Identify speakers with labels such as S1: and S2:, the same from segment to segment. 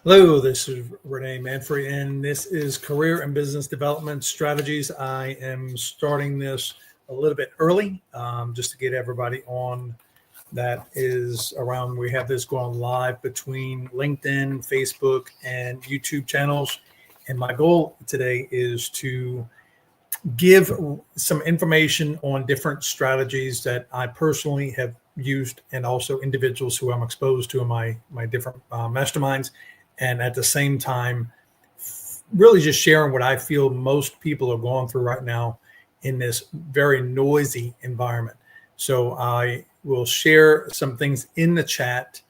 S1: Hello, this is Renee Manfrey, and this is Career and Business Development Strategies. I am starting this a little bit early just to get everybody on that is around. We have this going live between LinkedIn, Facebook, and YouTube channels. And my goal today is to give some information on different strategies that I personally have used and also individuals who I'm exposed to in my different masterminds. And at the same time, really just sharing what I feel most people are going through right now in this very noisy environment. So I will share some things in the chat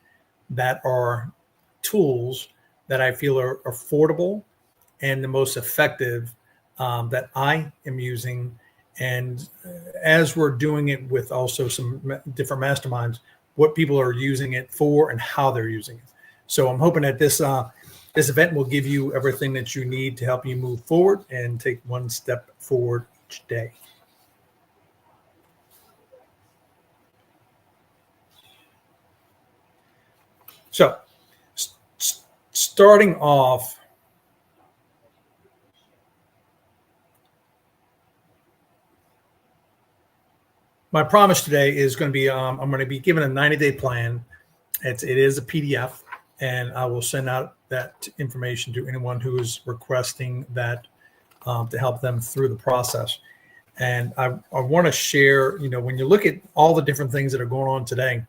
S1: that are tools that I feel are affordable and the most effective that I am using. And as we're doing it with also some different masterminds, what people are using it for and how they're using it. So I'm hoping that this event will give you everything that you need to help you move forward and take one step forward each day. So starting off, my promise today is going to be I'm going to be given a 90-day plan. It is a PDF. And I will send out that information to anyone who is requesting that to help them through the process. And I want to share, when you look at all the different things that are going on today,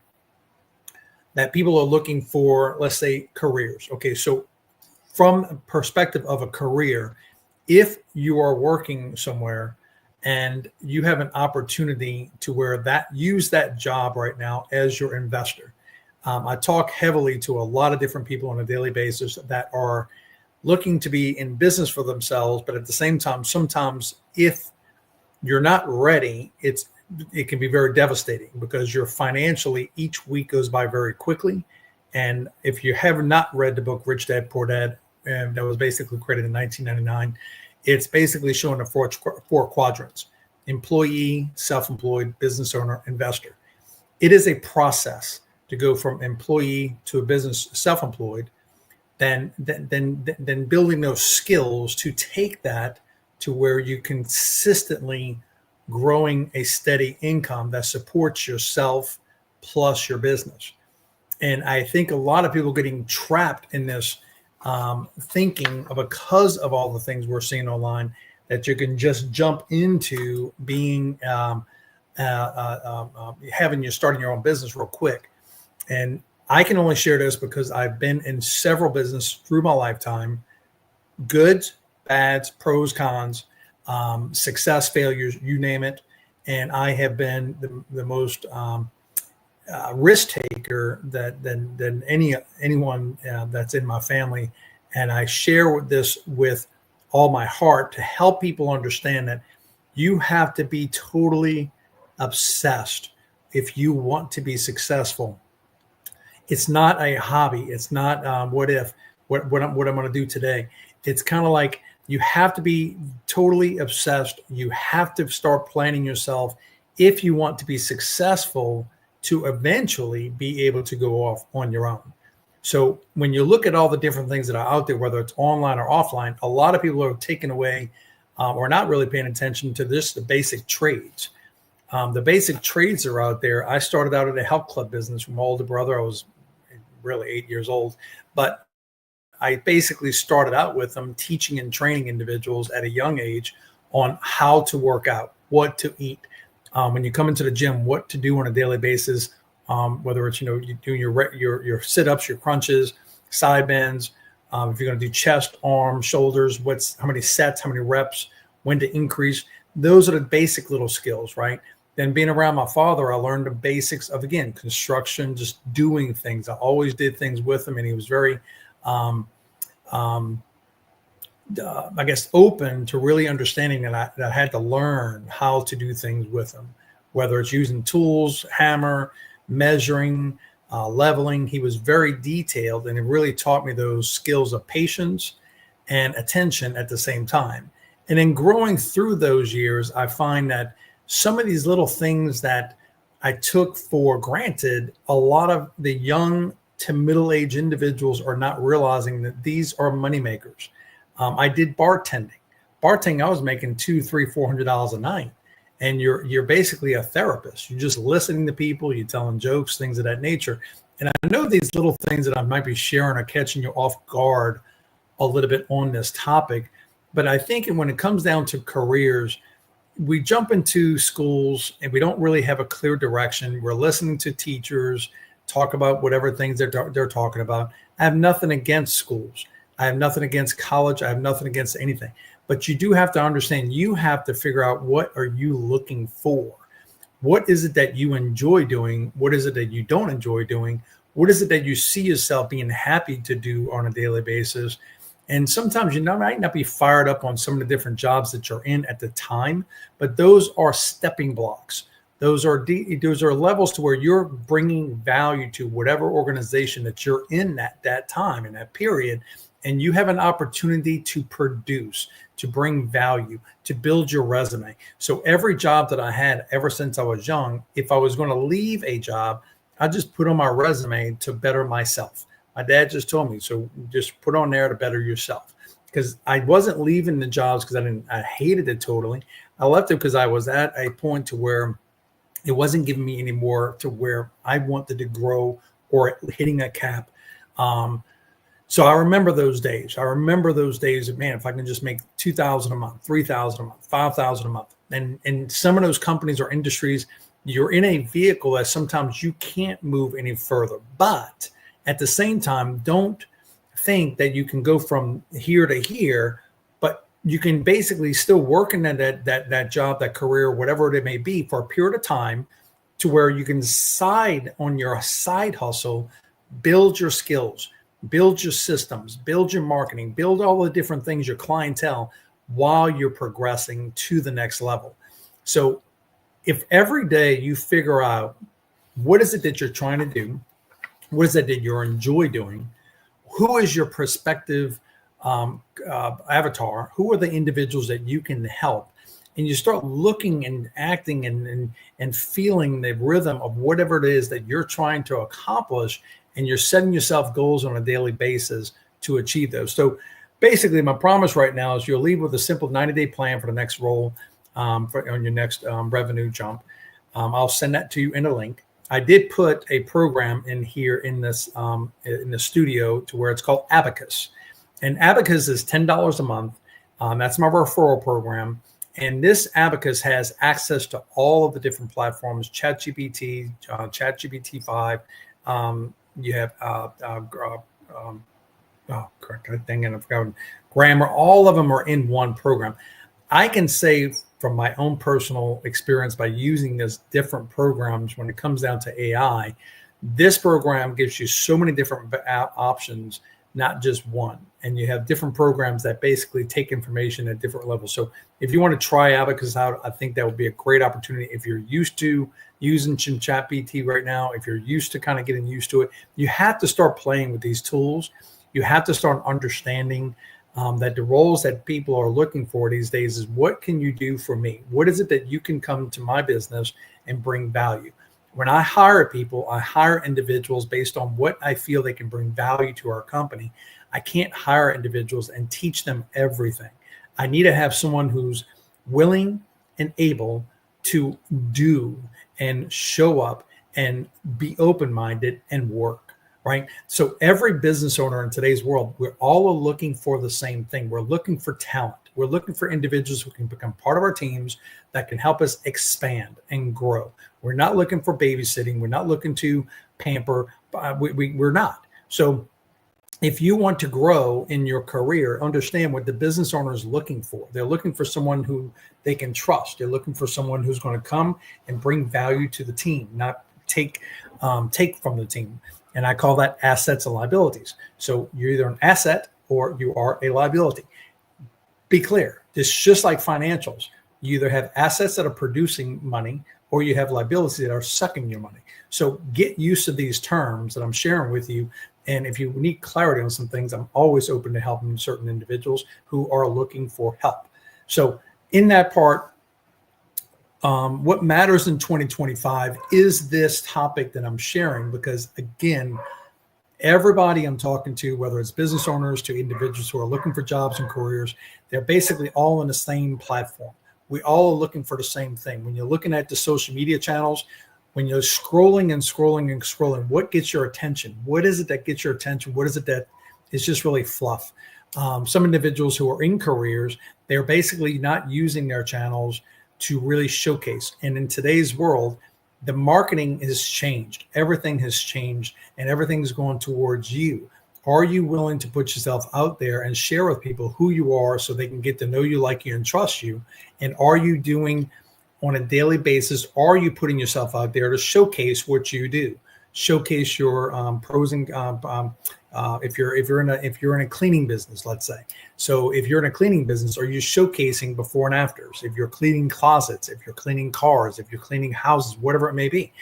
S1: that people are looking for, let's say, careers. Okay, so from a perspective of a career, if you are working somewhere and you have an opportunity to use that job right now as your investor. I talk heavily to a lot of different people on a daily basis that are looking to be in business for themselves, but at the same time, sometimes if you're not ready, it can be very devastating because you're financially, each week goes by very quickly. And if you have not read the book Rich Dad Poor Dad, that was basically created in 1999, it's basically showing the four quadrants: employee, self-employed, business owner, investor. It is a process to go from employee to a business self-employed, then building those skills to take that to where you consistently growing a steady income that supports yourself plus your business. And I think a lot of people getting trapped in this thinking because of all the things we're seeing online that you can just jump into being starting your own business real quick. And I can only share this because I've been in several businesses through my lifetime, goods, bads, pros, cons, success, failures, you name it. And I have been the most risk taker than anyone that's in my family. And I share this with all my heart to help people understand that you have to be totally obsessed if you want to be successful. It's not a hobby. It's not what I'm going to do today. It's kind of like you have to be totally obsessed. You have to start planning yourself if you want to be successful to eventually be able to go off on your own. So when you look at all the different things that are out there, whether it's online or offline, a lot of people are taken away or not really paying attention to the basic trades. The basic trades are out there. I started out at a health club business from my older brother. I was really 8 years old, but I basically started out with them teaching and training individuals at a young age on how to work out, what to eat, when you come into the gym, what to do on a daily basis, whether it's, you doing your sit-ups, your crunches, side bends, if you're going to do chest, arms, shoulders, how many sets, how many reps, when to increase. Those are the basic little skills, right? Then being around my father, I learned the basics of, again, construction, just doing things. I always did things with him, and he was very, I guess, open to really understanding that I had to learn how to do things with him, whether it's using tools, hammer, measuring, leveling. He was very detailed, and it really taught me those skills of patience and attention at the same time. And then growing through those years, I find that some of these little things that I took for granted, a lot of the young to middle-aged individuals are not realizing that these are money makers. I did bartending. Bartending, I was making $200, $300, $400 a night. And you're basically a therapist. You're just listening to people, you're telling jokes, things of that nature. And I know these little things that I might be sharing are catching you off guard a little bit on this topic. But I think when it comes down to careers, we jump into schools and we don't really have a clear direction. We're listening to teachers talk about whatever things they're talking about. I have nothing against schools. I have nothing against college. I have nothing against anything. But you do have to understand, you have to figure out, what are you looking for? What is it that you enjoy doing? What is it that you don't enjoy doing? What is it that you see yourself being happy to do on a daily basis? And sometimes you might not be fired up on some of the different jobs that you're in at the time, but those are stepping blocks. Those are levels to where you're bringing value to whatever organization that you're in at that time, in that period. And you have an opportunity to produce, to bring value, to build your resume. So every job that I had ever since I was young, if I was going to leave a job, I just put on my resume to better myself. My dad just told me, so just put on there to better yourself. Because I wasn't leaving the jobs because I hated it totally. I left it because I was at a point to where it wasn't giving me any more to where I wanted to grow or hitting a cap. So I remember those days. I remember those days of, man, if I can just make $2,000 a month, $3,000 a month, $5,000 a month. And some of those companies or industries, you're in a vehicle that sometimes you can't move any further. But at the same time, don't think that you can go from here to here, but you can basically still work in that job, that career, whatever it may be, for a period of time, to where you can on your side hustle, build your skills, build your systems, build your marketing, build all the different things, your clientele, while you're progressing to the next level. So if every day you figure out what is it that you're trying to do, what is it that you enjoy doing, who is your prospective avatar, who are the individuals that you can help, and you start looking and acting and feeling the rhythm of whatever it is that you're trying to accomplish, and you're setting yourself goals on a daily basis to achieve those. So basically, my promise right now is you'll leave with a simple 90-day plan for the next role, on your next revenue jump. I'll send that to you in a link. I did put a program in here in this in the studio to where it's called Abacus. And Abacus is $10 a month. That's my referral program. And this Abacus has access to all of the different platforms, ChatGPT, ChatGPT-5. You have Grammar. All of them are in one program. I can say from my own personal experience, by using these different programs, when it comes down to AI, this program gives you so many different options, not just one. And you have different programs that basically take information at different levels. So if you want to try Abacus out, I think that would be a great opportunity. If you're used to using ChatGPT right now, if you're used to kind of getting used to it, you have to start playing with these tools. You have to start understanding that the roles that people are looking for these days is, what can you do for me? What is it that you can come to my business and bring value? When I hire people, I hire individuals based on what I feel they can bring value to our company. I can't hire individuals and teach them everything. I need to have someone who's willing and able to do and show up and be open-minded and work. Right. So every business owner in today's world, we're all looking for the same thing. We're looking for talent. We're looking for individuals who can become part of our teams that can help us expand and grow. We're not looking for babysitting. We're not looking to pamper. We're not. So if you want to grow in your career, understand what the business owner is looking for. They're looking for someone who they can trust. They're looking for someone who's going to come and bring value to the team, not take from the team. And I call that assets and liabilities. So you're either an asset or you are a liability. Be clear. It's just like financials. You either have assets that are producing money or you have liabilities that are sucking your money. So get used to these terms that I'm sharing with you. And if you need clarity on some things, I'm always open to helping certain individuals who are looking for help. So in that part, what matters in 2025 is this topic that I'm sharing, because again, Everybody I'm talking to, whether it's business owners to individuals who are looking for jobs and careers, they're basically all on the same platform. We all are looking for the same thing. When you're looking at the social media channels, when you're scrolling and scrolling and scrolling, what gets your attention? What is it that gets your attention? What is it that is just really fluff? Some individuals who are in careers, they're basically not using their channels to really showcase. And in today's world, the marketing has changed. Everything has changed and everything's going towards you. Are you willing to put yourself out there and share with people who you are so they can get to know you, like you, and trust you? And are you doing on a daily basis, are you putting yourself out there to showcase what you do? Showcase your pros and if you're in a cleaning business, let's say. So if you're in a cleaning business, are you showcasing before and afters? If you're cleaning closets, if you're cleaning cars, if you're cleaning houses, whatever it may be,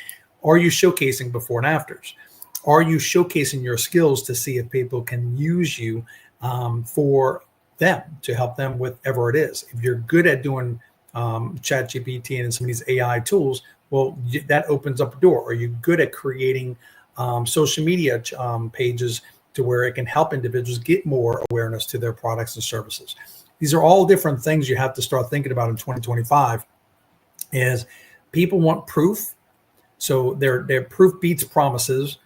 S1: are you showcasing before and afters? Are you showcasing your skills to see if people can use you for them, to help them with whatever it is? If you're good at doing ChatGPT and some of these AI tools, well, that opens up a door. Are you good at creating social media pages to where it can help individuals get more awareness to their products and services? These are all different things you have to start thinking about in 2025. Is people want proof, so their proof beats promises.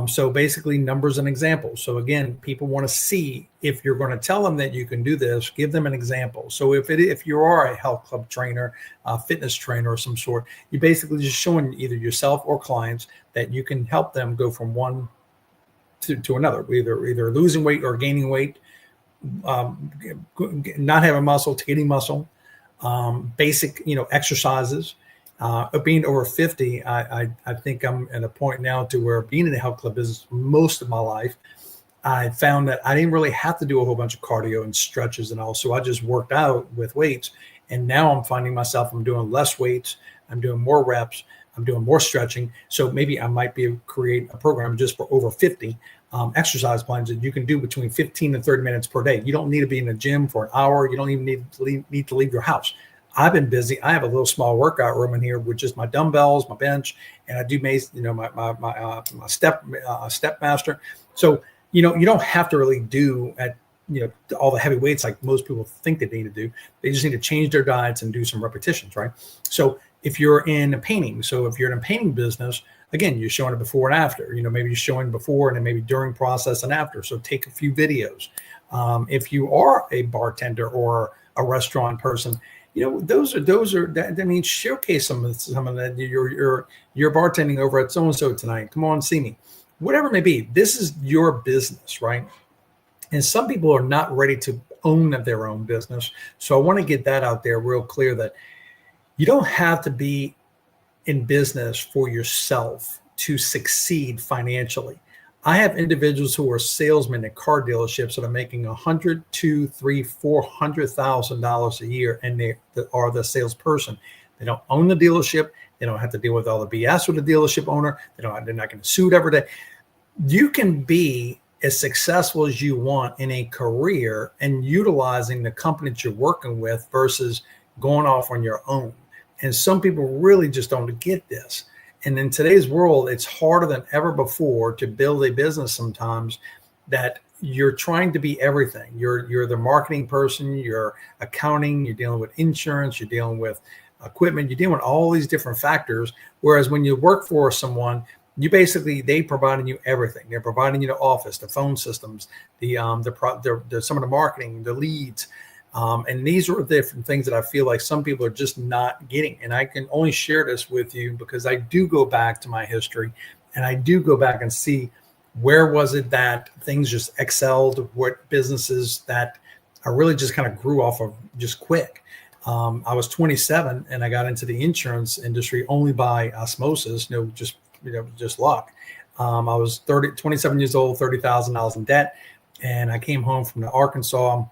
S1: So basically, numbers and examples. So again, people want to see, if you're going to tell them that you can do this, give them an example. So if you are a health club trainer, a fitness trainer of some sort, you're basically just showing either yourself or clients that you can help them go from one to another, either losing weight or gaining weight, not having muscle to getting muscle, basic exercises. Being over 50, I think I'm at a point now to where, being in the health club business most of my life, I found that I didn't really have to do a whole bunch of cardio and stretches and all. So I just worked out with weights. And now I'm finding myself, I'm doing less weights. I'm doing more reps. I'm doing more stretching. So maybe I might create a program just for over 50 exercise plans that you can do between 15 and 30 minutes per day. You don't need to be in the gym for an hour. You don't even need to leave your house. I've been busy. I have a little small workout room in here with just my dumbbells, my bench, and I do my step master. So you don't have to really do all the heavy weights like most people think they need to do. They just need to change their diets and do some repetitions, right? So if you're in painting, if you're in a painting business, again, you're showing it before and after. Maybe you're showing before and then maybe during process and after. So take a few videos. If you are a bartender or a restaurant person, those are that means showcase some of that. You're bartending over at so-and-so tonight. Come on, see me. Whatever it may be, this is your business, right? And some people are not ready to own their own business. So I want to get that out there real clear, that you don't have to be in business for yourself to succeed financially. I have individuals who are salesmen at car dealerships that are making $100,000, $200,000, $300,000, $400,000 a year, and they are the salesperson. They don't own the dealership. They don't have to deal with all the BS with the dealership owner. They're not going to sue every day. You can be as successful as you want in a career and utilizing the company that you're working with versus going off on your own. And some people really just don't get this. And in today's world, it's harder than ever before to build a business sometimes, that you're trying to be everything. You're the marketing person, you're accounting, you're dealing with insurance, you're dealing with equipment, you're dealing with all these different factors. Whereas when you work for someone, they providing you everything. They're providing you the office, the phone systems, some of the marketing, the leads. And these are different things that I feel like some people are just not getting. And I can only share this with you because I do go back to my history, and I do go back and see where was it that things just excelled, what businesses that I really just kind of grew off of just quick. I was 27 and I got into the insurance industry only by osmosis, just luck. I was 27 years old, $30,000 in debt. And I came home from Arkansas.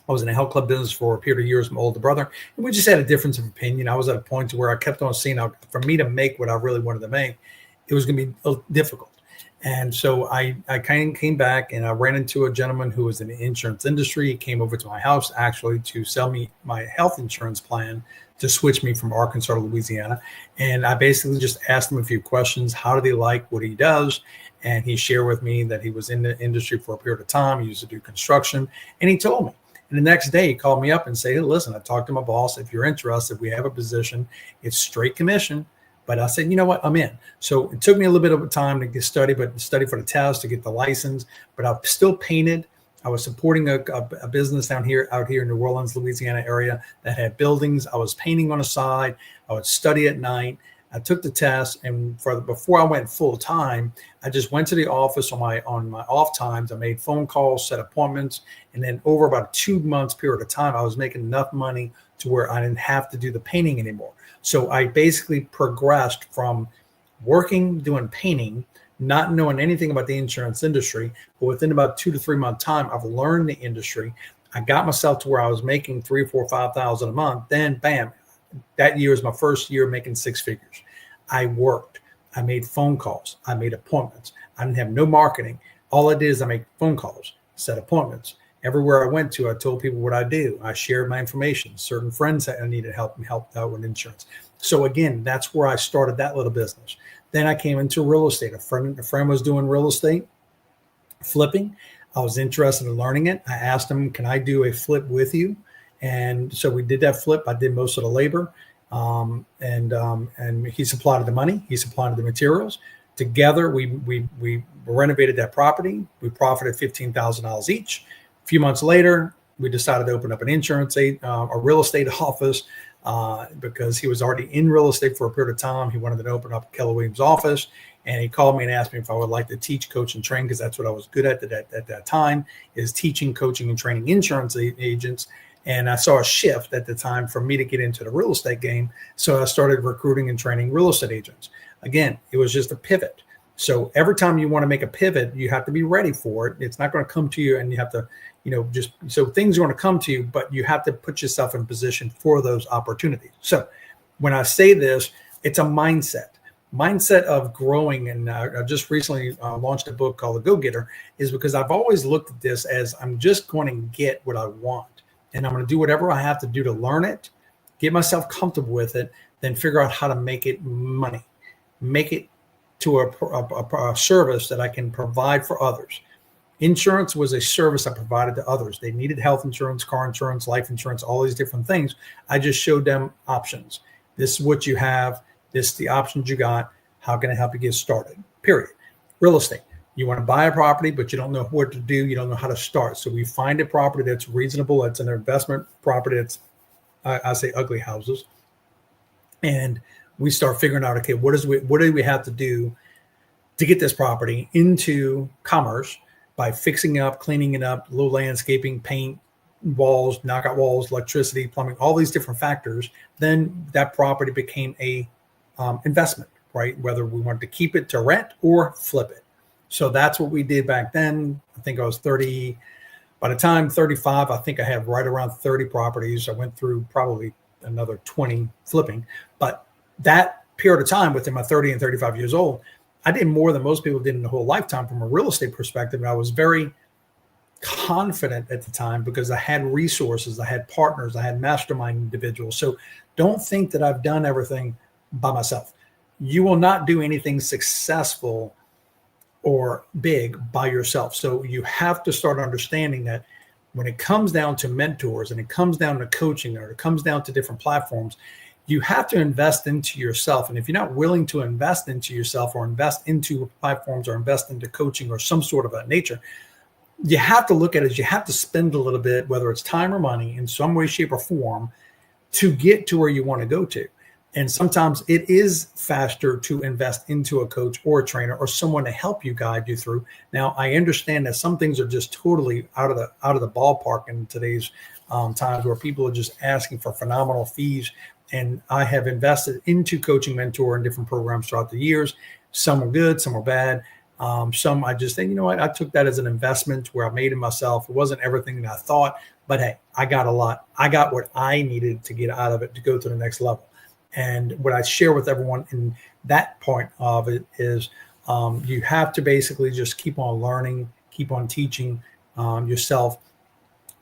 S1: I was in a health club business for a period of years with my older brother, and we just had a difference of opinion. I was at a point to where I kept on seeing for me to make what I really wanted to make, it was going to be difficult. And so I kind of came back and I ran into a gentleman who was in the insurance industry. He came over to my house actually to sell me my health insurance plan to switch me from Arkansas to Louisiana. And I basically just asked him a few questions. How did he like what he does? And he shared with me that he was in the industry for a period of time. He used to do construction. And he told me. And the next day he called me up and said, hey, listen, I talked to my boss. If you're interested, we have a position. It's straight commission. But I said, you know what, I'm in. So it took me a little bit of time to study for the test, to get the license. But I still painted. I was supporting a business out here in New Orleans, Louisiana area that had buildings. I was painting on the side. I would study at night. I took the test, and before I went full time, I just went to the office on my off times. I made phone calls, set appointments, and then over about a 2 months period of time, I was making enough money to where I didn't have to do the painting anymore. So I basically progressed from doing painting, not knowing anything about the insurance industry, but within about 2 to 3 month time, I've learned the industry. I got myself to where I was making $3,000, $4,000, $5,000 a month. Then bam, that year was my first year making six figures. I worked, I made phone calls, I made appointments. I didn't have no marketing. All I did is I make phone calls, set appointments. Everywhere I went to, I told people what I do. I shared my information. Certain friends that I needed help out with insurance. So again, that's where I started that little business. Then I came into real estate. A friend was doing real estate flipping. I was interested in learning it. I asked him, can I do a flip with you? And so we did that flip. I did most of the labor. And he supplied the money. He supplied the materials. Together, we renovated that property. We profited $15,000 each. A few months later, we decided to open up a real estate office because he was already in real estate for a period of time. He wanted to open up Keller Williams office, and he called me and asked me if I would like to teach, coach, and train, because that's what I was good at that time, is teaching, coaching, and training insurance agents. And I saw a shift at the time for me to get into the real estate game. So I started recruiting and training real estate agents. Again, it was just a pivot. So every time you want to make a pivot, you have to be ready for it. It's not going to come to you, and you have to, so things are going to come to you, but you have to put yourself in position for those opportunities. So when I say this, it's a mindset of growing. And I just recently launched a book called The Go-Getter, is because I've always looked at this as I'm just going to get what I want. And I'm going to do whatever I have to do to learn it, get myself comfortable with it, then figure out how to make it money, make it to a service that I can provide for others. Insurance was a service I provided to others. They needed health insurance, car insurance, life insurance, all these different things. I just showed them options. This is what you have. This is the options you got. How can I help you get started? Period. Real estate. You want to buy a property, but you don't know what to do. You don't know how to start. So we find a property that's reasonable. That's an investment property. That's, I say, ugly houses. And we start figuring out, okay, what do we have to do to get this property into commerce by fixing up, cleaning it up, low landscaping, paint, walls, knockout walls, electricity, plumbing, all these different factors. Then that property became a investment, right? Whether we wanted to keep it to rent or flip it. So that's what we did back then. I think I was 30. By the time 35, I think I had right around 30 properties. I went through probably another 20 flipping. But that period of time within my 30 and 35 years old, I did more than most people did in the whole lifetime from a real estate perspective. And I was very confident at the time because I had resources, I had partners, I had mastermind individuals. So don't think that I've done everything by myself. You will not do anything successful or big by yourself. So you have to start understanding that when it comes down to mentors and it comes down to coaching or it comes down to different platforms, you have to invest into yourself. And if you're not willing to invest into yourself or invest into platforms or invest into coaching or some sort of a nature, you have to look at it as you have to spend a little bit, whether it's time or money in some way, shape, or form to get to where you want to go to. And sometimes it is faster to invest into a coach or a trainer or someone to help you, guide you through. Now, I understand that some things are just totally out of the ballpark in today's times, where people are just asking for phenomenal fees. And I have invested into coaching, mentor, and different programs throughout the years. Some are good, some are bad. Some I just think, you know what, I took that as an investment where I made it myself. It wasn't everything that I thought, but hey, I got a lot. I got what I needed to get out of it to go to the next level. And what I share with everyone in that point of it is You have to basically just keep on learning, keep on teaching yourself.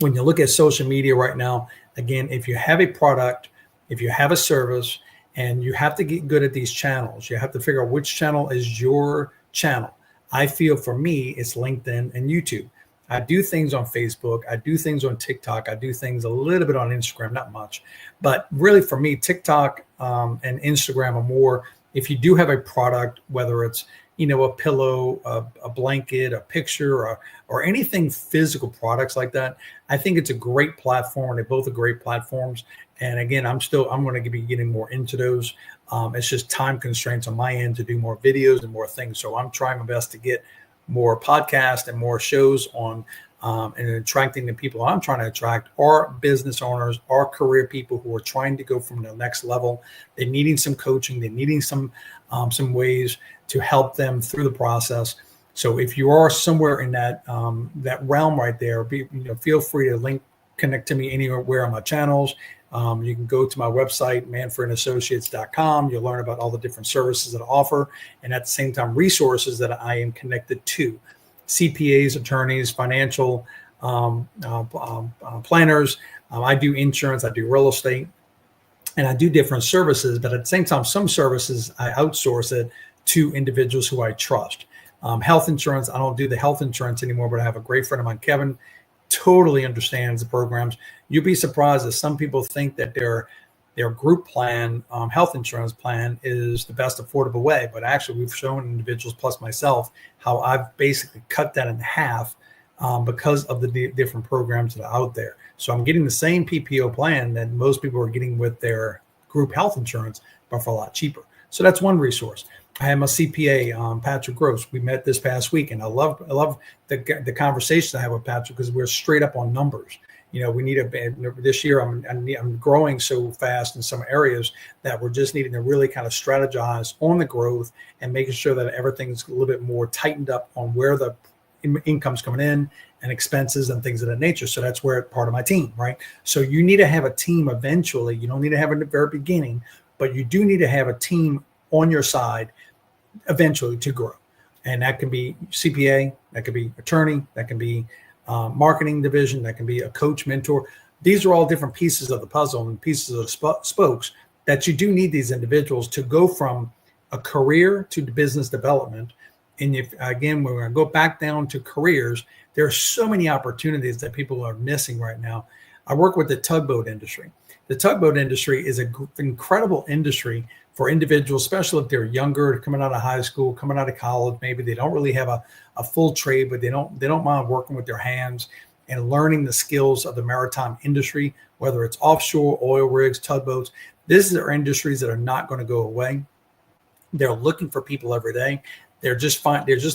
S1: When you look at social media right now, again, if you have a product, if you have a service, and you have to get good at these channels, you have to figure out which channel is your channel. I feel for me, it's LinkedIn and YouTube. I do things on Facebook. I do things on TikTok. I do things a little bit on Instagram, not much. But really for me, TikTok and Instagram are more, if you do have a product, whether it's, a pillow, a blanket, a picture, or anything physical products like that, I think it's a great platform. They both are great platforms. And again, I'm going to be getting more into those. It's just time constraints on my end to do more videos and more things. So I'm trying my best to get more podcasts and more shows on and attracting the people I'm trying to attract are business owners, are career people who are trying to go from the next level. They're needing some coaching. They're needing some ways to help them through the process. So if you are somewhere in that realm right there, feel free to connect to me anywhere on my channels. You can go to my website, manfredassociates.com. You'll learn about all the different services that I offer, and at the same time, resources that I am connected to. CPAs, attorneys, financial planners. I do insurance, I do real estate, and I do different services. But at the same time, some services, I outsource it to individuals who I trust. Health insurance, I don't do the health insurance anymore, but I have a great friend of mine, Kevin, totally understands the programs. You'll be surprised that some people think that their group plan, health insurance plan, is the best affordable way. But actually, we've shown individuals, plus myself, how I've basically cut that in half because of the different programs that are out there. So I'm getting the same PPO plan that most people are getting with their group health insurance, but for a lot cheaper. So that's one resource. I have my CPA, Patrick Gross. We met this past week, and I love the conversation I have with Patrick because we're straight up on numbers. We need this year. I'm growing so fast in some areas that we're just needing to really kind of strategize on the growth and making sure that everything's a little bit more tightened up on where the income's coming in and expenses and things of that nature. So that's where part of my team, right? So you need to have a team eventually. You don't need to have it in the very beginning, but you do need to have a team on your side eventually to grow. And that can be CPA, that could be attorney, that can be marketing division, that can be a coach, mentor. These are all different pieces of the puzzle and pieces of the spokes that you do need these individuals to go from a career to business development. And if, again, we're going to go back down to careers, there are so many opportunities that people are missing right now. I work with the tugboat industry. The tugboat industry is an incredible industry for individuals, especially if they're younger, coming out of high school, coming out of college. Maybe they don't really have a full trade, but they don't mind working with their hands and learning the skills of the maritime industry, whether it's offshore, oil rigs, tugboats. These are industries that are not going to go away. They're looking for people every day. They're just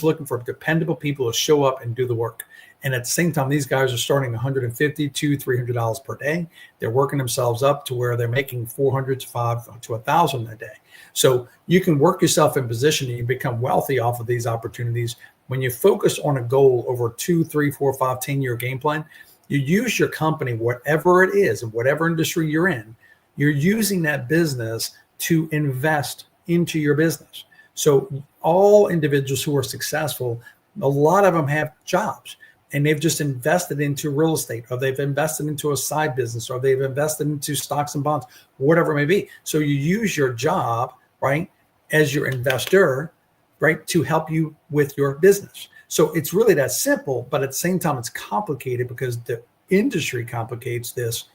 S1: looking for dependable people to show up and do the work. And at the same time, these guys are starting $150 to $300 per day. They're working themselves up to where they're making $400 to $500 to $1,000 a day. So you can work yourself in position and you become wealthy off of these opportunities. When you focus on a goal over 2, 3, 4, 5, 10-year game plan, you use your company, whatever it is, and whatever industry you're in, you're using that business to invest into your business. So all individuals who are successful, a lot of them have jobs. And they've just invested into real estate, or they've invested into a side business, or they've invested into stocks and bonds, whatever it may be. So you use your job, right, as your investor, right, to help you with your business. So it's really that simple, but at the same time, it's complicated because the industry complicates this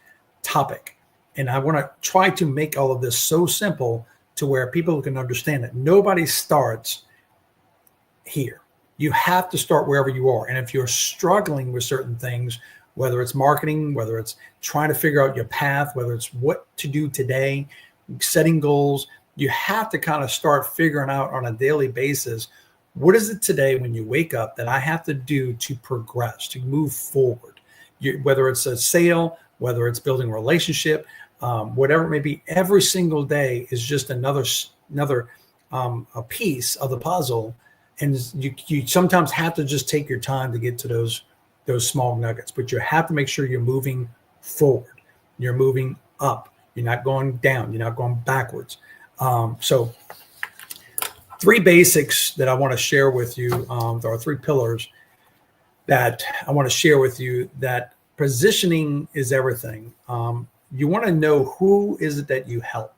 S1: topic. And I want to try to make all of this so simple to where people can understand that nobody starts here. You have to start wherever you are. And if you're struggling with certain things, whether it's marketing, whether it's trying to figure out your path, whether it's what to do today, setting goals, you have to kind of start figuring out on a daily basis, what is it today when you wake up that I have to do to progress, to move forward? Whether it's a sale, whether it's building a relationship, whatever it may be, every single day is just another a piece of the puzzle. And you sometimes have to just take your time to get to those small nuggets, but you have to make sure you're moving forward. You're moving up. You're not going down. You're not going backwards. So Three basics that I want to share with you. There are three pillars that I want to share with you. That positioning is everything. You want to know who is it that you help,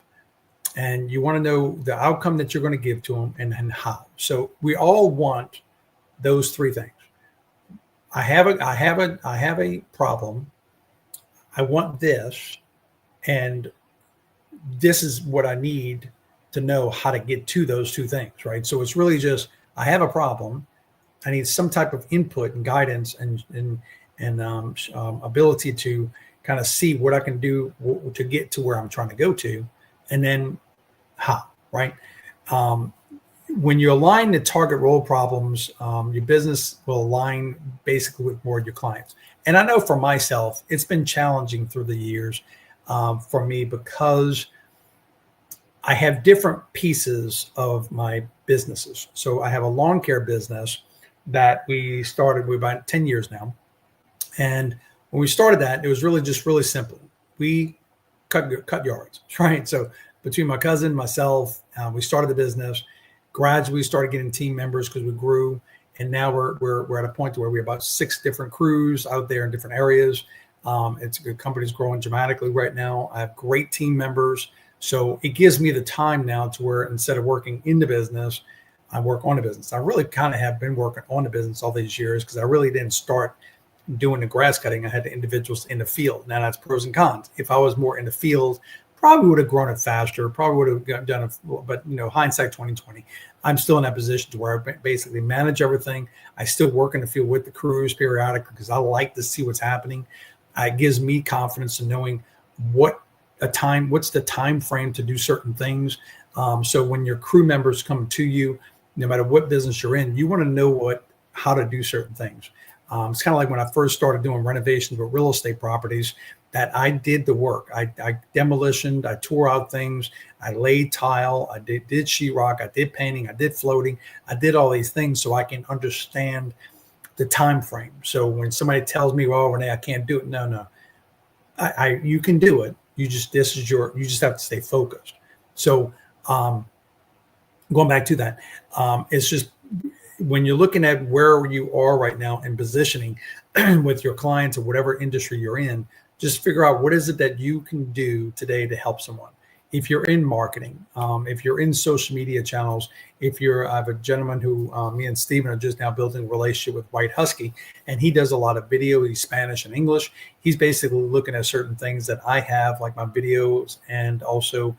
S1: and you want to know the outcome that you're going to give to them and how. So we all want those three things. I have a problem. I want this, and this is what I need to know how to get to those two things, right? So it's really just, I have a problem. I need some type of input and guidance and ability to kind of see what I can do to get to where I'm trying to go to, and then how, right? When you align the target role problems, your business will align basically with more of your clients. And I know for myself, it's been challenging through the years for me, because I have different pieces of my businesses. So I have a lawn care business that we started with about 10 years now. And when we started that, it was really just really simple. We cut yards, right? So between my cousin, myself, we started the business. Gradually, we started getting team members because we grew. And now we're at a point where we have about 6 different crews out there in different areas. It's a good company's growing dramatically right now. I have great team members. So it gives me the time now to where instead of working in the business, I work on the business. I really kind of have been working on the business all these years, because I really didn't start doing the grass cutting. I had the individuals in the field. Now that's pros and cons. If I was more in the field, probably would have grown it faster, probably would have done it, but hindsight 2020. I'm still in that position to where I basically manage everything. I still work in the field with the crews periodically because I like to see what's happening. It gives me confidence in knowing what's the time frame to do certain things. So when your crew members come to you, no matter what business you're in, you want to know how to do certain things. It's kind of like when I first started doing renovations with real estate properties, that I did the work. I demolitioned, I tore out things, I laid tile, I did sheetrock, I did painting, I did floating, I did all these things so I can understand the time frame. So when somebody tells me, "Well, Renee, I can't do it," no, you can do it. You just have to stay focused. So going back to that, it's just when you're looking at where you are right now in positioning with your clients or whatever industry you're in, just figure out what is it that you can do today to help someone. If you're in marketing, if you're in social media channels, I have a gentleman who, me and Steven are just now building a relationship with White Husky, and he does a lot of video, he's Spanish and English. He's basically looking at certain things that I have, like my videos and also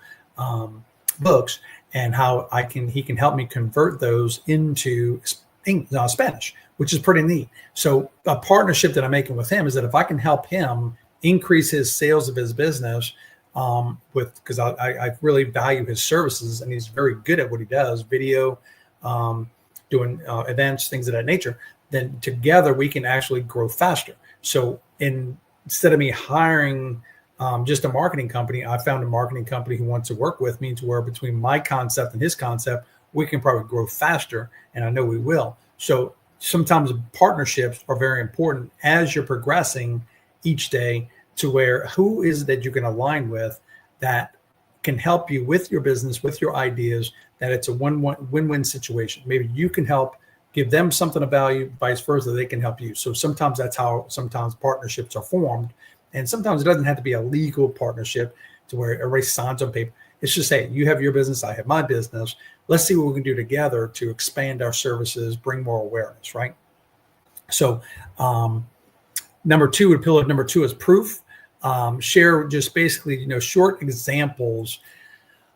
S1: books, and how he can help me convert those into Spanish, which is pretty neat. So a partnership that I'm making with him is that if I can help him increase his sales of his business, because I really value his services, and he's very good at what he does, video, doing events, things of that nature, then together we can actually grow faster. So instead of me hiring just a marketing company, I found a marketing company who wants to work with me, to where between my concept and his concept, we can probably grow faster, and I know we will. So sometimes partnerships are very important as you're progressing each day, to where who is it that you can align with that can help you with your business, with your ideas, that it's a win-win situation. Maybe you can help give them something of value, vice versa, they can help you. So sometimes that's how partnerships are formed. And sometimes it doesn't have to be a legal partnership to where everybody signs on paper. It's just, hey, you have your business, I have my business. Let's see what we can do together to expand our services, bring more awareness, right? So pillar number two is proof. Share just basically, short examples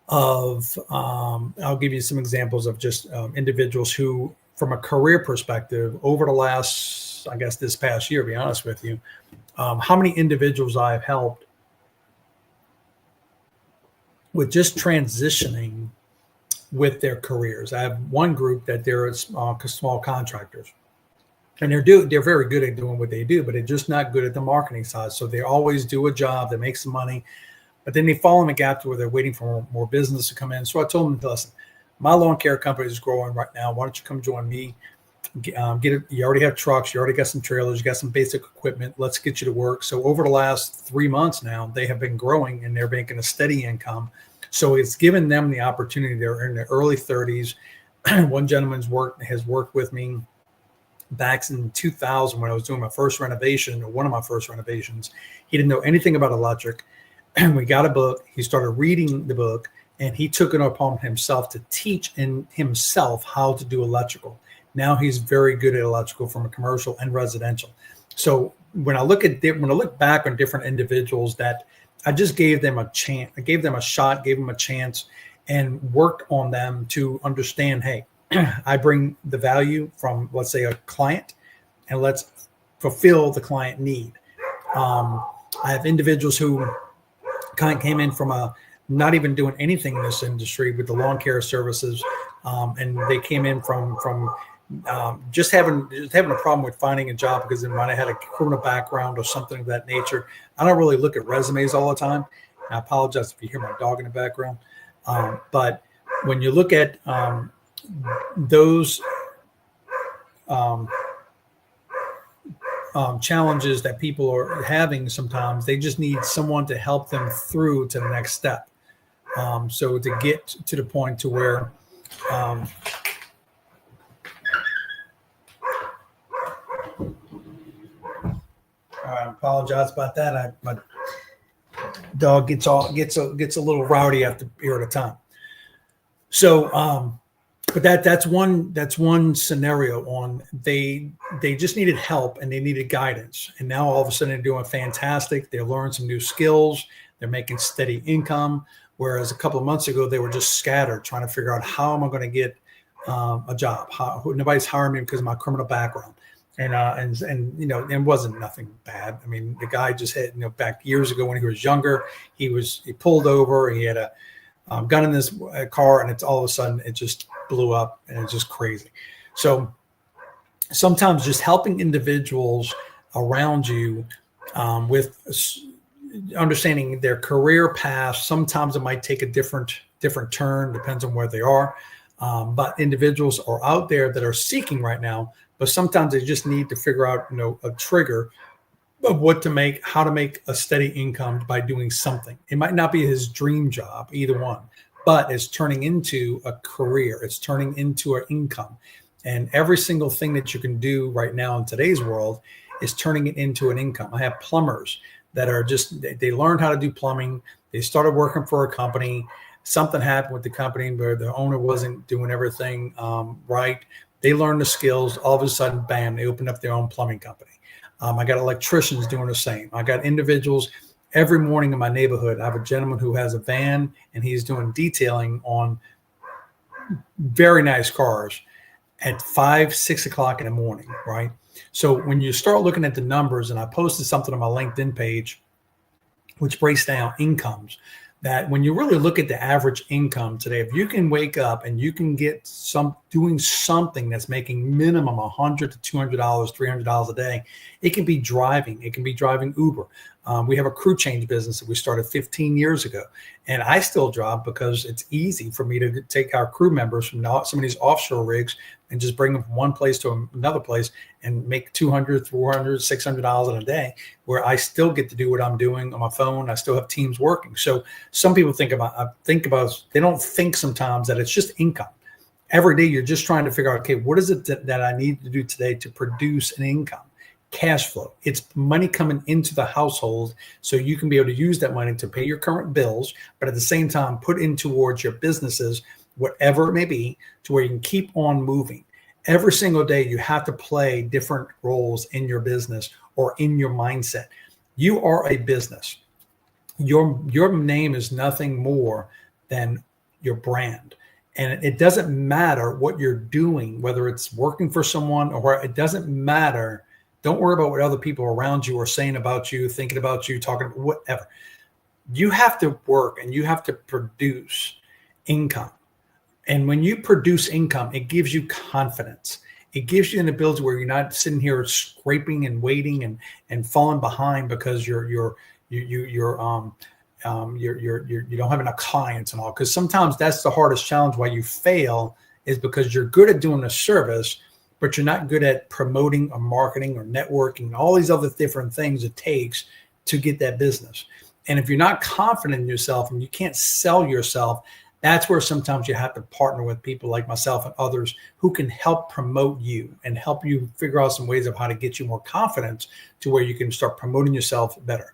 S1: of, I'll give you some examples of just individuals who, from a career perspective, over the last, I guess this past year, to be honest with you, how many individuals I've helped with just transitioning with their careers. I have one group that they're small contractors. And they're very good at doing what they do, but they're just not good at the marketing side. So they always do a job, they make some money, but then they fall in a gap to where they're waiting for more business to come in. So I told them, listen, my lawn care company is growing right now. Why don't you come join me? You already have trucks, you already got some trailers, you got some basic equipment. Let's get you to work. So over the last 3 months now, they have been growing and they're making a steady income. So it's given them the opportunity. They're in their early 30s. One gentleman's has worked with me back in 2000 when I was doing my first renovation, or one of my first renovations. He didn't know anything about electric. And we got a book. He started reading the book, and he took it upon himself to teach himself how to do electrical. Now he's very good at electrical from a commercial and residential. So when I look back on different individuals that I just gave them a chance, I gave them a shot, gave them a chance, and worked on them to understand, hey, I bring the value from, let's say, a client, and let's fulfill the client need. I have individuals who kind of came in from not even doing anything in this industry with the lawn care services, and they came in from just having a problem with finding a job because they might have had a criminal background or something of that nature. I don't really look at resumes all the time. I apologize if you hear my dog in the background, but when you look at those challenges that people are having, sometimes they just need someone to help them through to the next step. So to get to the point to where I apologize about that. My dog gets a little rowdy after a period of time. So, but that's one scenario on they just needed help and they needed guidance. And now all of a sudden they're doing fantastic. They're learning some new skills. They're making steady income. Whereas a couple of months ago, they were just scattered trying to figure out how am I going to get a job? Nobody's hiring me because of my criminal background. And it wasn't nothing bad. I mean, the guy just had, back years ago when he was younger, he pulled over, he had a gun in his car, and it's all of a sudden it just blew up, and it's just crazy. So sometimes just helping individuals around you with understanding their career path, sometimes it might take a different turn, depends on where they are. But individuals are out there that are seeking right now, but sometimes they just need to figure out, a trigger of how to make a steady income by doing something. It might not be his dream job, either one, but it's turning into a career. It's turning into an income. And every single thing that you can do right now in today's world is turning it into an income. I have plumbers that are they learned how to do plumbing. They started working for a company. Something happened with the company where the owner wasn't doing everything right. They learned the skills. All of a sudden, bam, they opened up their own plumbing company. I got electricians doing the same. I got individuals every morning in my neighborhood. I have a gentleman who has a van, and he's doing detailing on very nice cars at 5, 6 o'clock in the morning, right? So when you start looking at the numbers, and I posted something on my LinkedIn page, which breaks down incomes, that when you really look at the average income today, if you can wake up and you can get doing something that's making minimum $100 to $200, $300 a day, it can be driving. It can be driving Uber. We have a crew change business that we started 15 years ago, and I still drive because it's easy for me to take our crew members from some of these offshore rigs and just bring them from one place to another place and make $200, $400, $600 in a day, where I still get to do what I'm doing on my phone. I still have teams working. So some people think about, they don't think sometimes that it's just income. Every day you're just trying to figure out, okay, what is it that I need to do today to produce an income? Cash flow. It's money coming into the household so you can be able to use that money to pay your current bills, but at the same time put in towards your businesses, whatever it may be, to where you can keep on moving. Every single day you have to play different roles in your business or in your mindset. You are a business. Your name is nothing more than your brand. And it doesn't matter what you're doing, whether it's working for someone or it doesn't matter. Don't worry about what other people around you are saying about you, thinking about you, talking about whatever. You have to work and you have to produce income. And when you produce income, it gives you confidence. It gives you an ability where you're not sitting here scraping and waiting and falling behind because you don't have enough clients and all. Because sometimes that's the hardest challenge. Why you fail is because you're good at doing a service, but you're not good at promoting or marketing or networking, all these other different things it takes to get that business. And if you're not confident in yourself and you can't sell yourself, That's where sometimes you have to partner with people like myself and others who can help promote you and help you figure out some ways of how to get you more confidence to where you can start promoting yourself better.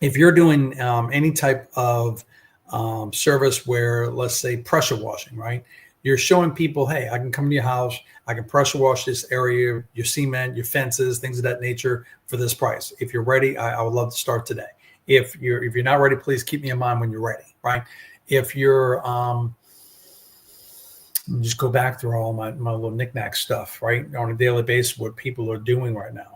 S1: If you're doing any type of service where, let's say, pressure washing, right? You're showing people, hey, I can come to your house, I can pressure wash this area, your cement, your fences, things of that nature for this price. If you're ready, I would love to start today. If you're not ready, please keep me in mind when you're ready, right? If you're just go back through all my little knickknack stuff, right? On a daily basis, what people are doing right now.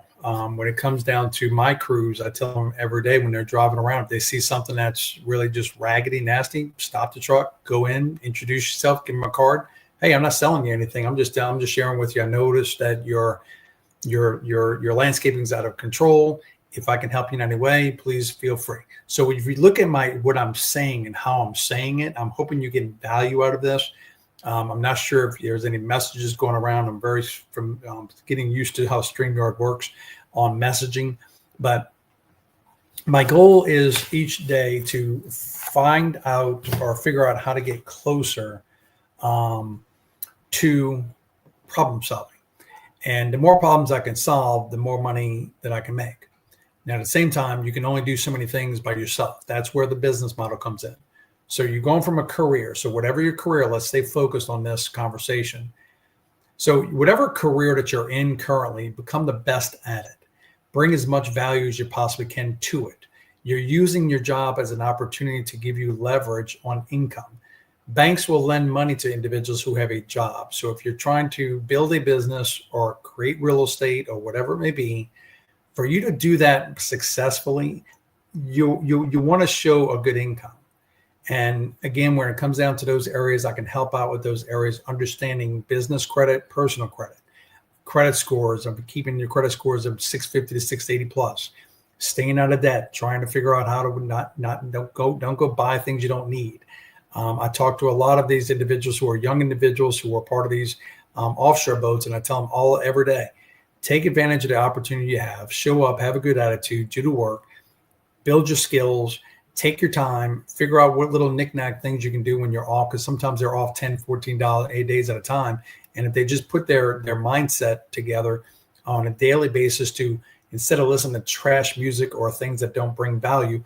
S1: When it comes down to my crews, I tell them every day when they're driving around, if they see something that's really just raggedy, nasty, stop the truck, go in, introduce yourself, give them a card. Hey, I'm not selling you anything. I'm just sharing with you. I noticed that your landscaping is out of control. If I can help you in any way, please feel free. So if you look at what I'm saying and how I'm saying it, I'm hoping you get value out of this. I'm not sure if there's any messages going around. I'm getting used to how StreamYard works on messaging, but my goal is each day to find out or figure out how to get closer to problem solving. And the more problems I can solve, the more money that I can make. Now, at the same time, you can only do so many things by yourself. That's where the business model comes in. So you're going from a career. So whatever your career, let's stay focused on this conversation. So whatever career that you're in currently, become the best at it. Bring as much value as you possibly can to it. You're using your job as an opportunity to give you leverage on income. Banks will lend money to individuals who have a job. So if you're trying to build a business or create real estate or whatever it may be, for you to do that successfully, you want to show a good income. And again, when it comes down to those areas, I can help out with those areas, understanding business credit, personal credit scores, of keeping your credit scores of 650 to 680 plus, staying out of debt, trying to figure out how to don't go buy things you don't need. I talk to a lot of these individuals who are young individuals who are part of these offshore boats, and I tell them every day, take advantage of the opportunity you have, show up, have a good attitude, do the work, build your skills. Take your time, figure out what little knickknack things you can do when you're off, because sometimes they're off $10, $14 8 days at a time. And if they just put their mindset together on a daily basis to, instead of listening to trash music or things that don't bring value,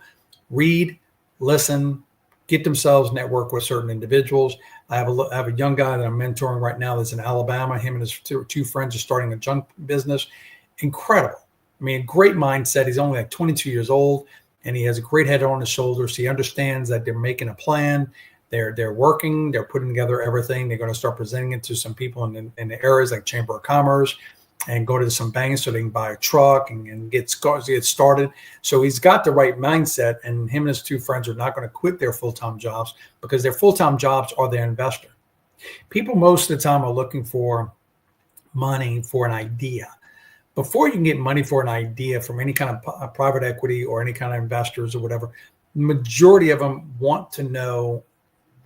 S1: read, listen, get themselves network with certain individuals. I have a young guy that I'm mentoring right now that's in Alabama. Him and his two friends are starting a junk business. Incredible. I mean, great mindset. He's only like 22 years old. And he has a great head on his shoulders. He understands that they're making a plan. They're working. They're putting together everything. They're going to start presenting it to some people in the areas like Chamber of Commerce, and go to some banks so they can buy a truck and get started. So he's got the right mindset. And him and his two friends are not going to quit their full-time jobs, because their full-time jobs are their investor. People most of the time are looking for money for an idea. Before you can get money for an idea from any kind of private equity or any kind of investors or whatever, the majority of them want to know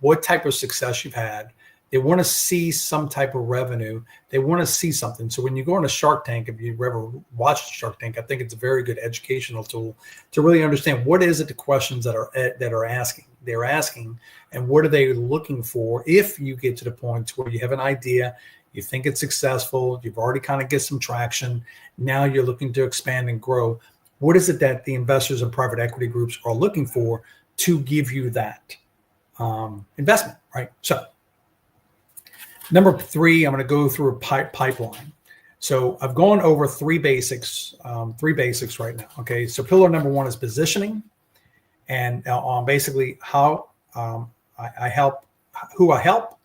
S1: what type of success you've had. They want to see some type of revenue. They want to see something. So when you go on a Shark Tank, if you've ever watched Shark Tank, I think it's a very good educational tool to really understand what is it the questions that are asking. They're asking, and what are they looking for? If you get to the point where you have an idea, you think it's successful, you've already kind of get some traction, now you're looking to expand and grow. What is it that the investors and private equity groups are looking for to give you that investment, right? So number 3, I'm going to go through a pipeline. So I've gone over three basics right now. Okay, so pillar number 1 is positioning, and on basically how I help, who I help,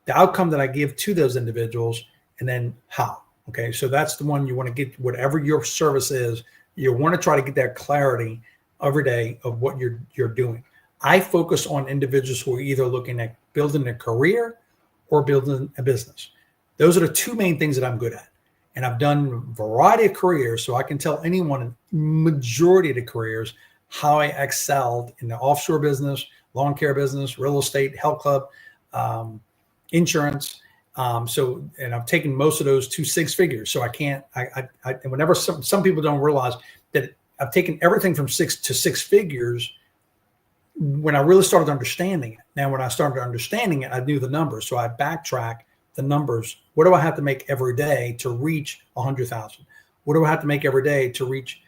S1: the outcome that I give to those individuals, and then how. Okay, so that's the one you want to get. Whatever your service is, you want to try to get that clarity every day of what you're doing. I focus on individuals who are either looking at building a career or building a business. Those are the two main things that I'm good at. And I've done a variety of careers, so I can tell anyone in majority of the careers how I excelled in the offshore business, lawn care business, real estate, health club, insurance. And I've taken most of those to 6 figures. So and whenever some people don't realize that I've taken everything from 6 to 6 figures when I really started understanding it. Now, when I started understanding it, I knew the numbers. So I backtrack the numbers. What do I have to make every day to reach 100,000? What do I have to make every day to reach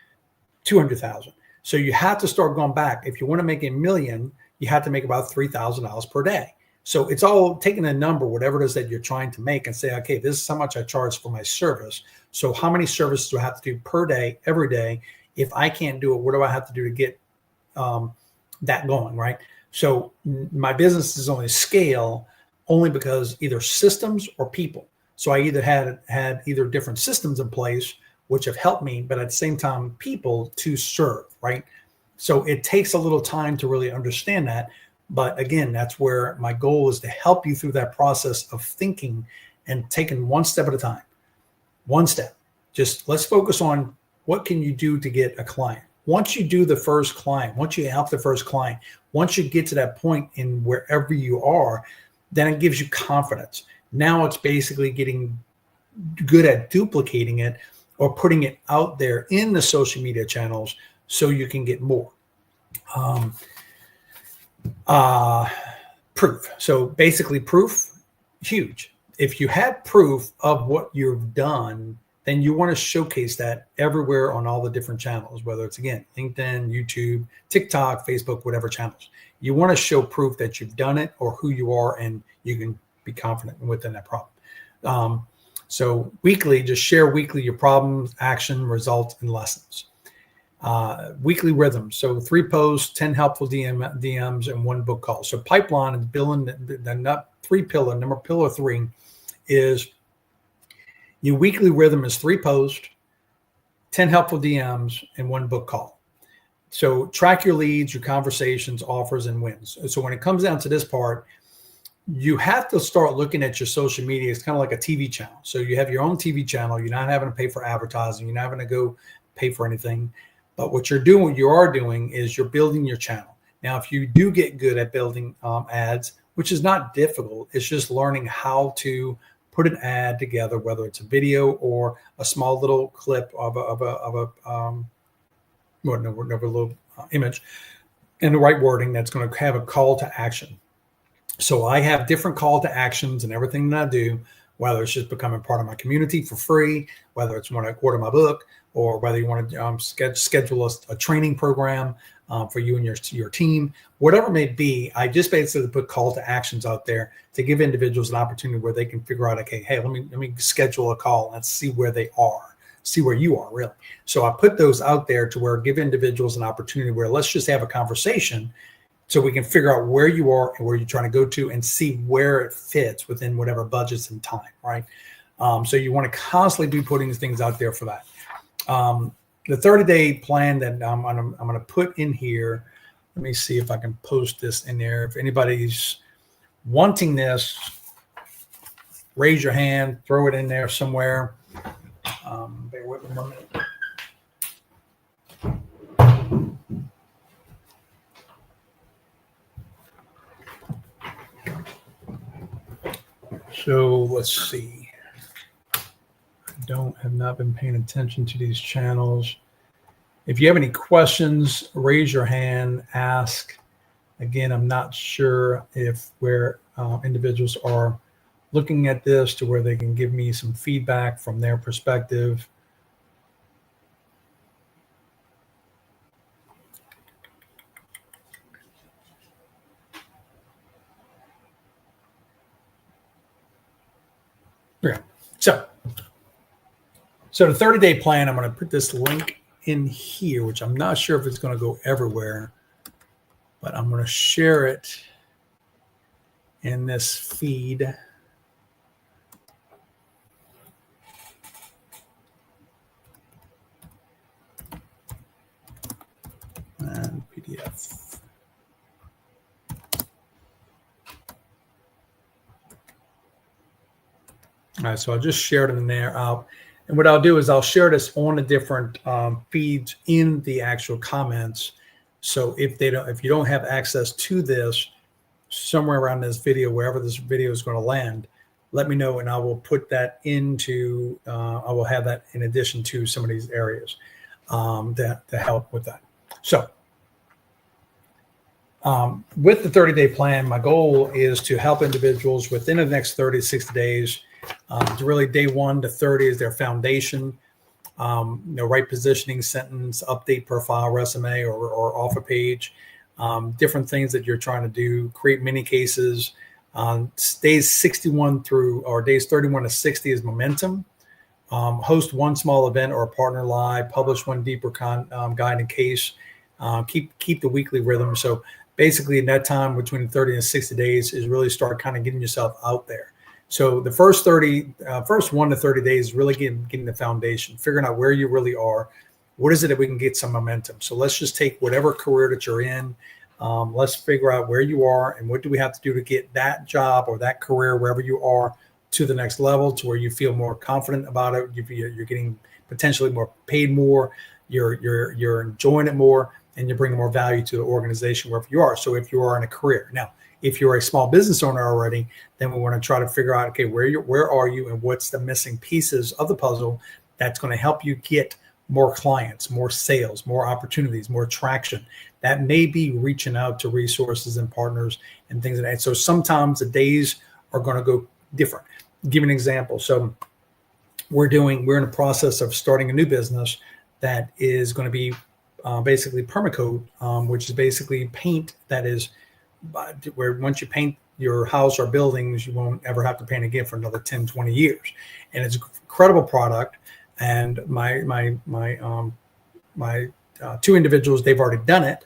S1: 200,000? So you have to start going back. If you want to make $1 million, you have to make about $3,000 per day. So it's all taking a number, whatever it is that you're trying to make, and say, okay, this is how much I charge for my service. So how many services do I have to do per day, every day? If I can't do it, what do I have to do to get that going, right? So my business is only scale only because either systems or people. So I either had either different systems in place, which have helped me, but at the same time, people to serve, right? So it takes a little time to really understand that. But again, that's where my goal is, to help you through that process of thinking and taking one step at a time. One step. Just let's focus on what can you do to get a client. Once you do the first client, once you help the first client, once you get to that point in wherever you are, then it gives you confidence. Now it's basically getting good at duplicating it or putting it out there in the social media channels so you can get more. Proof. So basically proof, huge. If you have proof of what you've done, then you want to showcase that everywhere on all the different channels, whether it's, again, LinkedIn, YouTube, TikTok, Facebook, whatever channels. You want to show proof that you've done it or who you are, and you can be confident within that problem. So weekly, just share weekly your problems, action, results, and lessons. Weekly rhythm. So 3 posts, 10 helpful DMs, and 1 book call. So pipeline and building the 3 pillar. Number pillar 3 is your weekly rhythm is 3 posts, 10 helpful DMs, and 1 book call. So track your leads, your conversations, offers, and wins. So when it comes down to this part, you have to start looking at your social media. It's kind of like a TV channel. So you have your own TV channel. You're not having to pay for advertising. You're not having to go pay for anything. But what you are doing is you're building your channel. Now, if you do get good at building ads, which is not difficult, it's just learning how to put an ad together, whether it's a video or a small little clip of a little image, and the right wording that's going to have a call to action. So I have different call to actions and everything that I do, whether it's just becoming part of my community for free, whether it's want to order my book, or whether you want to schedule a training program for you and your team, whatever it may be. I just basically put call to actions out there to give individuals an opportunity where they can figure out, okay, hey, let me schedule a call and see where they are, see where you are really. So I put those out there to where give individuals an opportunity where let's just have a conversation so we can figure out where you are and where you're trying to go to and see where it fits within whatever budgets and time, right? So you want to constantly be putting things out there for that. The 30-day plan that I'm going to put in here, let me see if I can post this in there. If anybody's wanting this, raise your hand, throw it in there somewhere. Bear with me 1 minute. So let's see. Have not been paying attention to these channels. If you have any questions, raise your hand, ask. Again, I'm not sure if where individuals are looking at this to where they can give me some feedback from their perspective. Yeah. So the 30-day plan, I'm going to put this link in here, which I'm not sure if it's going to go everywhere, but I'm going to share it in this feed. And PDF. All right, so I'll just share it in there. And what I'll do is I'll share this on the different feeds in the actual comments. So if you don't have access to this somewhere around this video, wherever this video is going to land, let me know and I will put that into. I will have that in addition to some of these areas to help with that. So With the 30-day plan, my goal is to help individuals within the next 30 to 60 days. To really day 1 to 30 is their foundation. Right positioning, sentence, update profile, resume, or offer page, different things that you're trying to do, create mini cases. Days 61 through, or days 31 to 60 is momentum. Host one small event or a partner live, publish one deeper guide and case, keep the weekly rhythm. So basically in that time between 30 and 60 days is really start kind of getting yourself out there. So the first 1 to 30 days is really getting the foundation, figuring out where you really are. What is it that we can get some momentum? So let's just take whatever career that you're in. Let's figure out where you are and what do we have to do to get that job or that career, wherever you are, to the next level, to where you feel more confident about it. You're getting potentially more paid more, you're enjoying it more, and you're bringing more value to the organization wherever you are. So if you are in a career now, if you're a small business owner already, then we want to try to figure out, okay, where are you and what's the missing pieces of the puzzle that's going to help you get more clients, more sales, more opportunities, more traction. That may be reaching out to resources and partners and things like that. So sometimes the days are going to go different. Give you an example. So we're in the process of starting a new business that is going to be basically permacoat, which is basically paint that is where once you paint your house or buildings, you won't ever have to paint again for another 10, 20 years. And it's an incredible product. And my two individuals, they've already done it,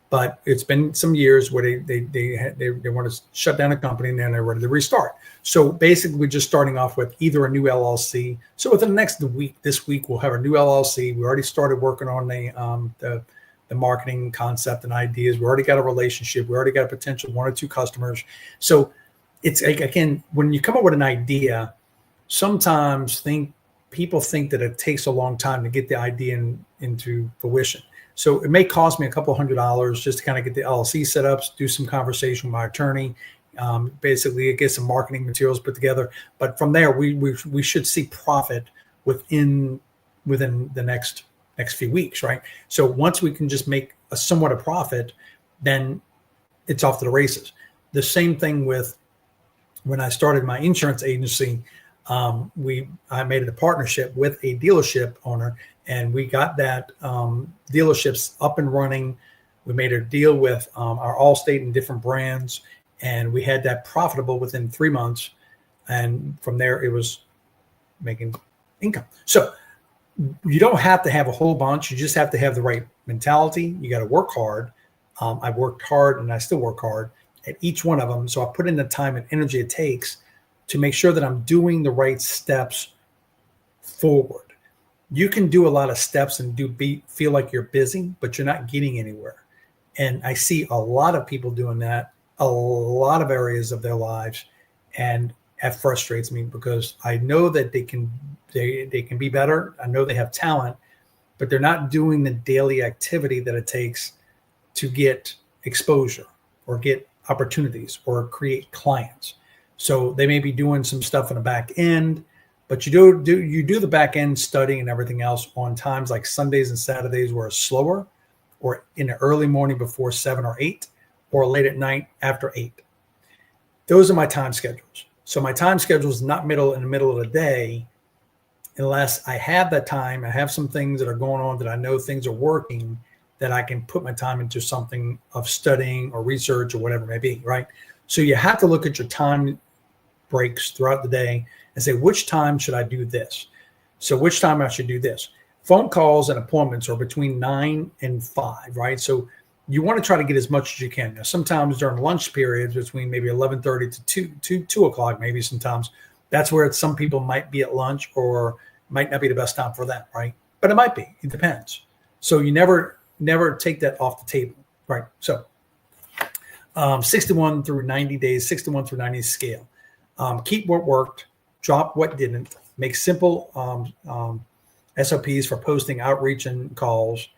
S1: but it's been some years where they want to shut down a company and then they're ready to restart. So basically we're just starting off with either a new LLC. So within this week, we'll have a new LLC. We already started working on the marketing concept and ideas. We already got a relationship. We already got a potential 1 or 2 customers. So it's, again, when you come up with an idea, sometimes people think that it takes a long time to get the idea into fruition. So it may cost me a couple $100 just to kind of get the LLC set up, do some conversation with my attorney, basically get some marketing materials put together. But from there, we should see profit within the next few weeks, right? So once we can just make somewhat a profit, then it's off to the races. The same thing with when I started my insurance agency. I made a partnership with a dealership owner, and we got that dealerships up and running. We made a deal with our Allstate and different brands, and we had that profitable within 3 months. And from there, it was making income. So you don't have to have a whole bunch. You just have to have the right mentality. You got to work hard. I worked hard, and I still work hard at each one of them. So I put in the time and energy it takes to make sure that I'm doing the right steps forward. You can do a lot of steps and feel like you're busy, but you're not getting anywhere. And I see a lot of people doing that, a lot of areas of their lives, and that frustrates me because I know that they can be better. I know they have talent, but they're not doing the daily activity that it takes to get exposure or get opportunities or create clients. So they may be doing some stuff in the back end, but you do the back end studying and everything else on times like Sundays and Saturdays where it's slower, or in the early morning before 7 or 8, or late at night after 8. Those are my time schedules. So my time schedule is not in the middle of the day, unless I have that time. I have some things that are going on that I know things are working, that I can put my time into something of studying or research or whatever it may be, right? So you have to look at your time breaks throughout the day and say, which time should I do this? So which time I should do this? Phone calls and appointments are between 9 and 5, right? So you want to try to get as much as you can. Now, sometimes during lunch periods between maybe 11:30 to 2 o'clock, maybe sometimes that's where some people might be at lunch or might not be the best time for them, right? But it might be. It depends. So you never take that off the table, right? So 61 through 90 days, 61 through 90 scale. Keep what worked, drop what didn't, make simple SOPs for posting, outreach, and calls.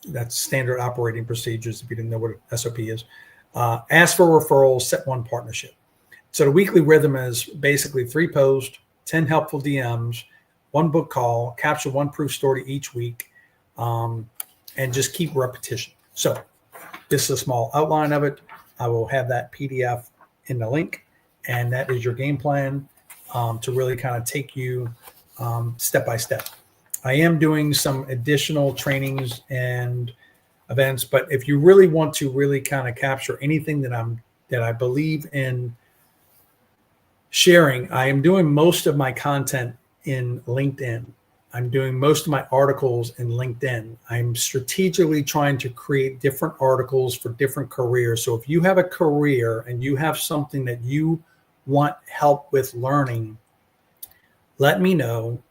S1: That's standard operating procedures if you didn't know what an SOP is. Ask for referrals, set one partnership. So the weekly rhythm is basically 3 posts, 10 helpful DMs, 1 book call, capture 1 proof story each week, and just keep repetition. So This is a small outline of it. I will have that PDF in the link, and that is your game plan to really kind of take you step by step. I am doing some additional trainings and events, but if you really want to really kind of capture anything that I believe in sharing, I am doing most of my content in LinkedIn. I'm doing most of my articles in LinkedIn. I'm strategically trying to create different articles for different careers. So if you have a career and you have something that you want help with learning, let me know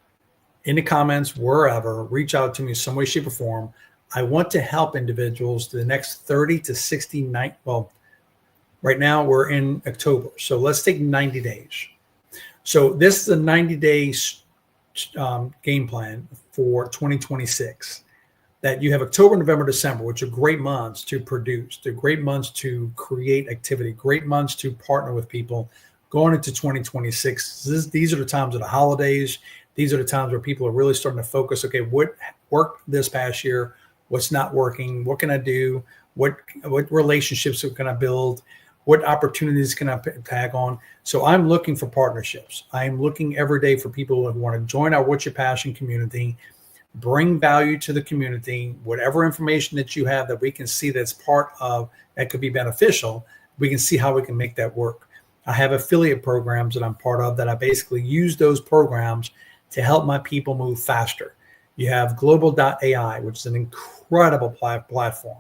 S1: in the comments, wherever. Reach out to me in some way, shape, or form. I want to help individuals to the next 30 to 60 night. Well, right now we're in October, so let's take 90 days. So this is a 90-day game plan for 2026. That you have October, November, December, which are great months to produce. They're great months to create activity. Great months to partner with people. Going into 2026, these are the times of the holidays. These are the times where people are really starting to focus. Okay, what worked this past year? What's not working? What can I do? What relationships can I build? What opportunities can I tag on? So I'm looking for partnerships. I'm looking every day for people who want to join our What's Your Passion community, bring value to the community, whatever information that you have that we can see that's part of that could be beneficial, we can see how we can make that work. I have affiliate programs that I'm part of that I basically use those programs to help my people move faster. You have global.ai, which is an incredible platform.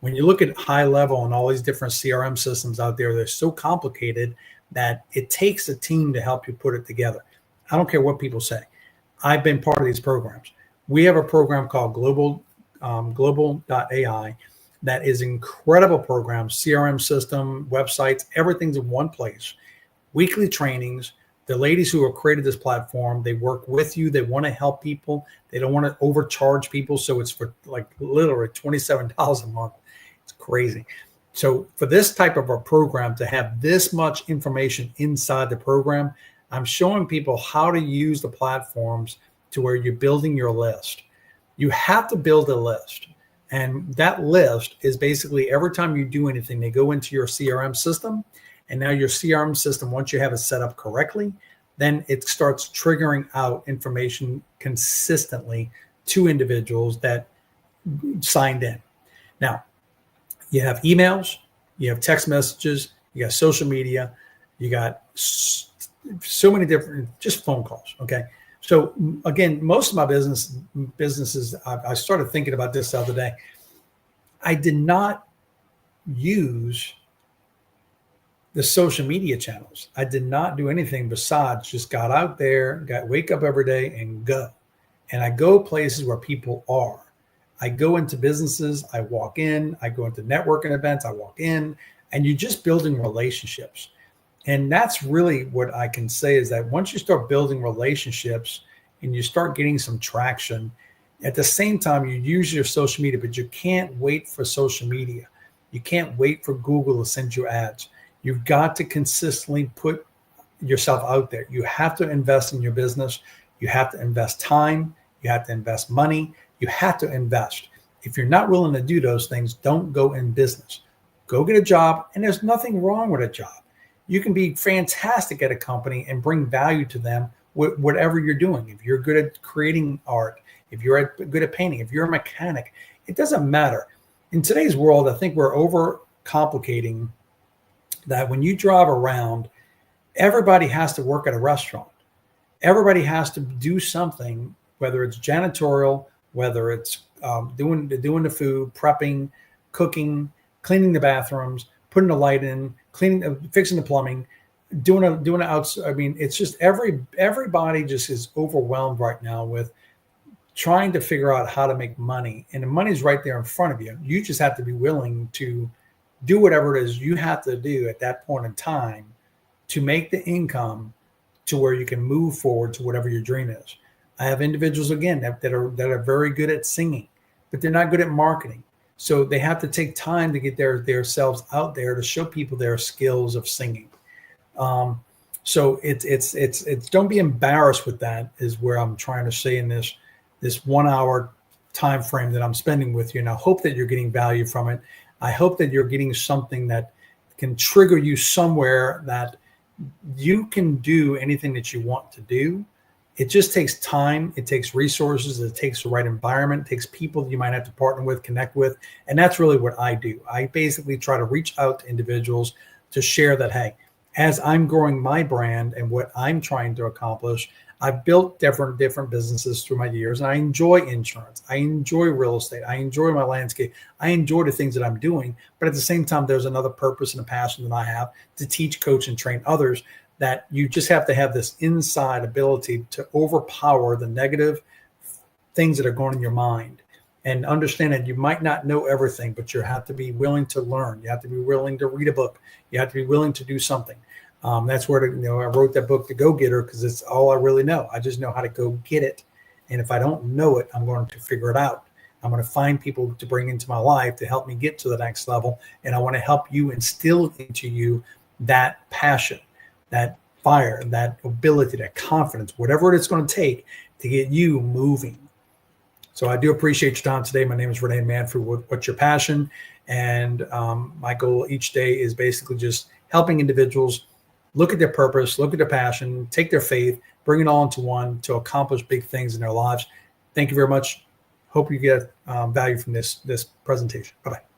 S1: When you look at high level and all these different CRM systems out there, they're so complicated that it takes a team to help you put it together. I don't care what people say. I've been part of these programs. We have a program called global.ai that is incredible program, CRM system, websites, everything's in one place. Weekly trainings. The ladies who have created this platform, they work with you. They want to help people. They don't want to overcharge people. So it's for like literally $27 a month. It's crazy. So for this type of a program to have this much information inside the program, I'm showing people how to use the platforms to where you're building your list. You have to build a list. And that list is basically every time you do anything, they go into your CRM system. And now your CRM system, once you have it set up correctly, then it starts triggering out information consistently to individuals that signed in. Now, you have emails, you have text messages, you got social media, you got so many different, just phone calls, okay? So again, most of my businesses, I started thinking about this the other day. I did not use the social media channels. I did not do anything besides just got out there, wake up every day and go. And I go places where people are. I go into businesses, I walk in, I go into networking events, I walk in, and you're just building relationships. And that's really what I can say is that once you start building relationships and you start getting some traction, at the same time, you use your social media, but you can't wait for social media. You can't wait for Google to send you ads. You've got to consistently put yourself out there. You have to invest in your business. You have to invest time. You have to invest money. You have to invest. If you're not willing to do those things, don't go in business. Go get a job, and there's nothing wrong with a job. You can be fantastic at a company and bring value to them with whatever you're doing. If you're good at creating art, if you're good at painting, if you're a mechanic, it doesn't matter. In today's world, I think we're overcomplicating that when you drive around, everybody has to work at a restaurant. Everybody has to do something, whether it's janitorial, whether it's doing the food, prepping, cooking, cleaning the bathrooms, putting the light in, fixing the plumbing, doing it outside. I mean, it's just everybody just is overwhelmed right now with trying to figure out how to make money, and the money's right there in front of you. You just have to be willing to do whatever it is you have to do at that point in time to make the income to where you can move forward to whatever your dream is. I have individuals again that are very good at singing, but they're not good at marketing. So they have to take time to get their selves out there to show people their skills of singing. So it's don't be embarrassed with that is where I'm trying to say in this 1 hour time frame that I'm spending with you. And I hope that you're getting value from it. I hope that you're getting something that can trigger you somewhere that you can do anything that you want to do. It just takes time. It takes resources. It takes the right environment. It takes people that you might have to partner with, connect with. And that's really what I do. I basically try to reach out to individuals to share that, hey, as I'm growing my brand and what I'm trying to accomplish, I've built different businesses through my years, and I enjoy insurance. I enjoy real estate. I enjoy my landscape. I enjoy the things that I'm doing. But at the same time, there's another purpose and a passion that I have to teach, coach, and train others, that you just have to have this inside ability to overpower the negative things that are going in your mind, and understand that you might not know everything, but you have to be willing to learn. You have to be willing to read a book. You have to be willing to do something. That's where I wrote that book, The Go Getter, because it's all I really know. I just know how to go get it. And if I don't know it, I'm going to figure it out. I'm going to find people to bring into my life to help me get to the next level. And I want to help you instill into you that passion, that fire, that ability, that confidence, whatever it's going to take to get you moving. So I do appreciate your time today. My name is Renee Manfred. What's your passion? And my goal each day is basically just helping individuals look at their purpose, look at their passion, take their faith, bring it all into one to accomplish big things in their lives. Thank you very much. Hope you get value from this presentation. Bye-bye.